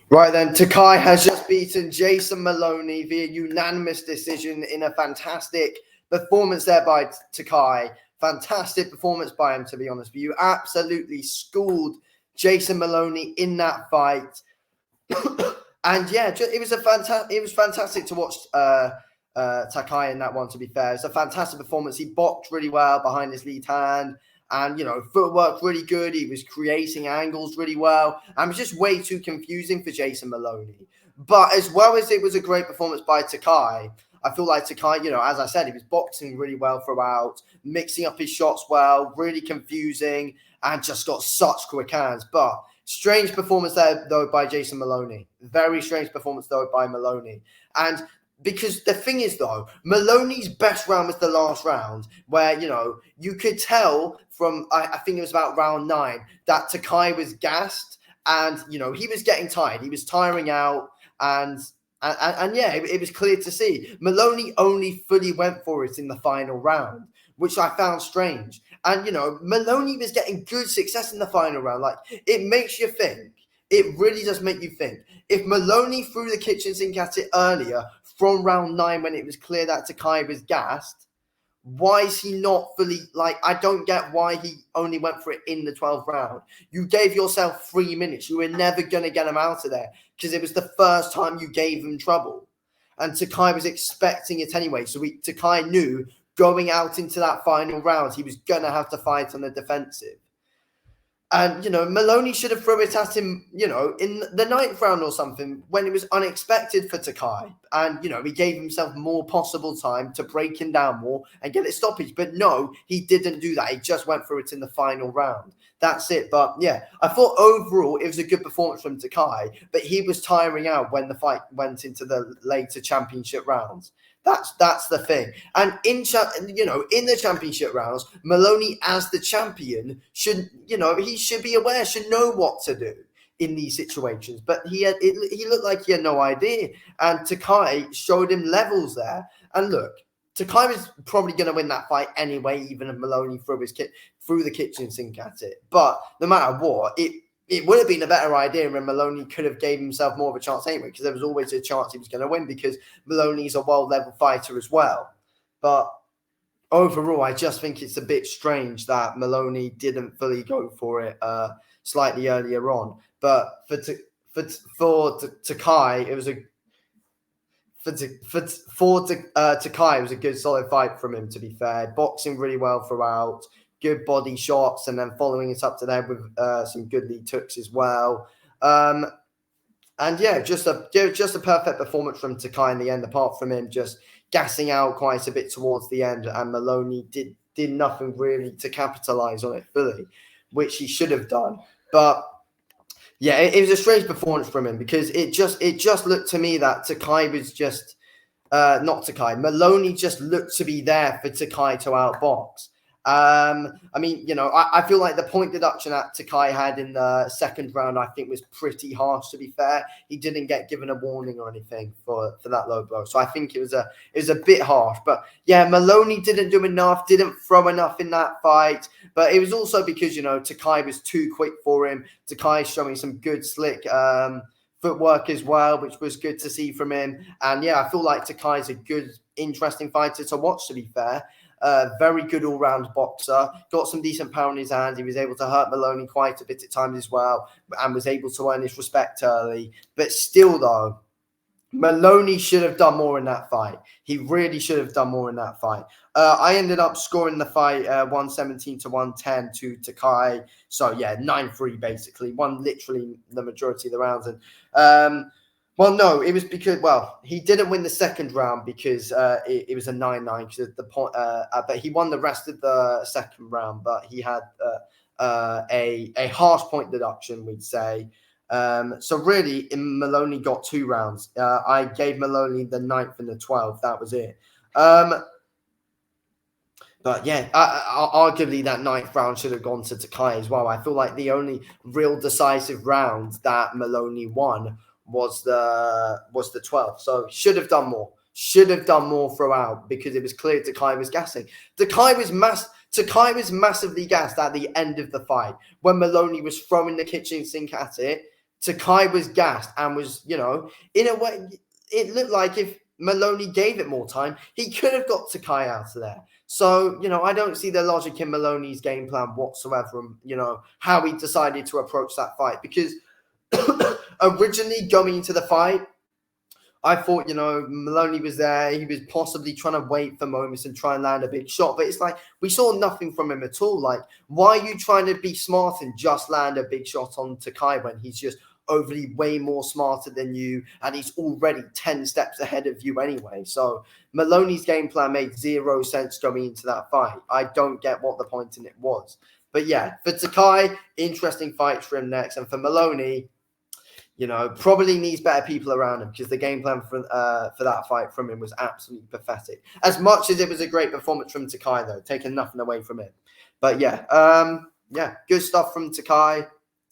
Right then, Takei has just beaten Jason Maloney via unanimous decision in a fantastic performance there by Takei. Fantastic performance by him, to be honest with you. Absolutely schooled Jason Maloney in that fight. And yeah, it was fantastic to watch Takei in that one, to be fair. It's a fantastic performance. He boxed really well behind his lead hand. And, footwork really good. He was creating angles really well. And it was just way too confusing for Jason Maloney. But as well as it was a great performance by Takei, I feel like Takei, as I said, he was boxing really well throughout, mixing up his shots well, really confusing, and just got such quick hands. But strange performance there, though, by Jason Maloney. Very strange performance, though, by Maloney. And because the thing is, though, Maloney's best round was the last round where, you could tell from, I think it was about round 9, that Takei was gassed and, he was getting tired. He was tiring out and yeah, it was clear to see. Maloney only fully went for it in the final round, which I found strange. And, Maloney was getting good success in the final round. Like, it makes you think. It really does make you think. If Maloney threw the kitchen sink at it earlier from round 9 when it was clear that Takei was gassed, why is he not fully, I don't get why he only went for it in the 12th round. You gave yourself 3 minutes. You were never going to get him out of there because it was the first time you gave him trouble. And Takei was expecting it anyway. So Takei knew going out into that final round, he was going to have to fight on the defensive. And, Maloney should have thrown it at him, in the 9th round or something when it was unexpected for Takei. And, he gave himself more possible time to break him down more and get it stoppage. But no, he didn't do that. He just went for it in the final round. That's it. But, yeah, I thought overall it was a good performance from Takei. But he was tiring out when the fight went into the later championship rounds. That's the thing. And in the championship rounds, Maloney as the champion should, he should be aware, should know what to do in these situations. But he looked like he had no idea. And Takei showed him levels there. And look, Takei was probably going to win that fight anyway, even if Maloney threw the kitchen sink at it. But no matter what, it would have been a better idea and Maloney could have gave himself more of a chance anyway, because there was always a chance he was going to win because Maloney's a world-level fighter as well. But overall, I just think it's a bit strange that Maloney didn't fully go for it slightly earlier on. But for Takei, it was Takei, it was a good, solid fight from him, to be fair. Boxing really well throughout. Good body shots, and then following it up to there with some good lead hooks as well. And yeah, just a perfect performance from Takei in the end, apart from him just gassing out quite a bit towards the end, and Maloney did nothing really to capitalize on it fully, which he should have done. But yeah, it was a strange performance from him because it just looked to me that Takei was just not Takei. Maloney just looked to be there for Takei to outbox. I feel like the point deduction that Takei had in the 2nd round, I think, was pretty harsh, to be fair. He didn't get given a warning or anything for that low blow. So I think it was a bit harsh. But yeah, Maloney didn't do enough, didn't throw enough in that fight. But it was also because, Takei was too quick for him. Takei showing some good slick footwork as well, which was good to see from him. And yeah, I feel like Takei's a good, interesting fighter to watch, to be fair. Very good all-round boxer, got some decent power in his hands. He was able to hurt Maloney quite a bit at times as well and was able to earn his respect early. But still, though, Maloney should have done more in that fight. He really should have done more in that fight. I ended up scoring the fight 117 to 110 to Takei. So, yeah, 9-3 basically. Won literally the majority of the rounds. And well, no, it was because, he didn't win the 2nd round because it was a 9-9 because the point. But he won the rest of the 2nd round. But he had a harsh point deduction, we'd say. So really, Maloney got 2 rounds. I gave Maloney the 9th and the 12th. That was it. But yeah, arguably that 9th round should have gone to Takei as well. I feel like the only real decisive round that Maloney won was the 12th. So should have done more. Should have done more throughout because it was clear Takei was gassing. Takei was massively gassed at the end of the fight when Maloney was throwing the kitchen sink at it. Takei was gassed and was, you know, in a way, it looked like if Maloney gave it more time, he could have got Takei out of there. So, you know, I don't see the logic in Maloney's game plan whatsoever, and, you know, how he decided to approach that fight. Because originally going into the fight, I thought, you know, Maloney was there. He was possibly trying to wait for moments and try and land a big shot. But it's like, we saw nothing from him at all. Like, why are you trying to be smart and just land a big shot on Takei when he's just overly way more smarter than you, and he's already 10 steps ahead of you anyway? So Maloney's game plan made zero sense going into that fight. I don't get what the point in it was. But yeah, for Takei, interesting fights for him next. And for Maloney, you know, probably needs better people around him, because the game plan for that fight from him was absolutely pathetic. As much as it was a great performance from Takei, though, taking nothing away from it. But yeah, good stuff from Takei,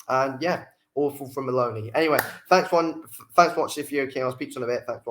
and yeah, awful from Maloney. Anyway, thanks for watching this video, King. I'll speak to you in a bit. Thanks for watching.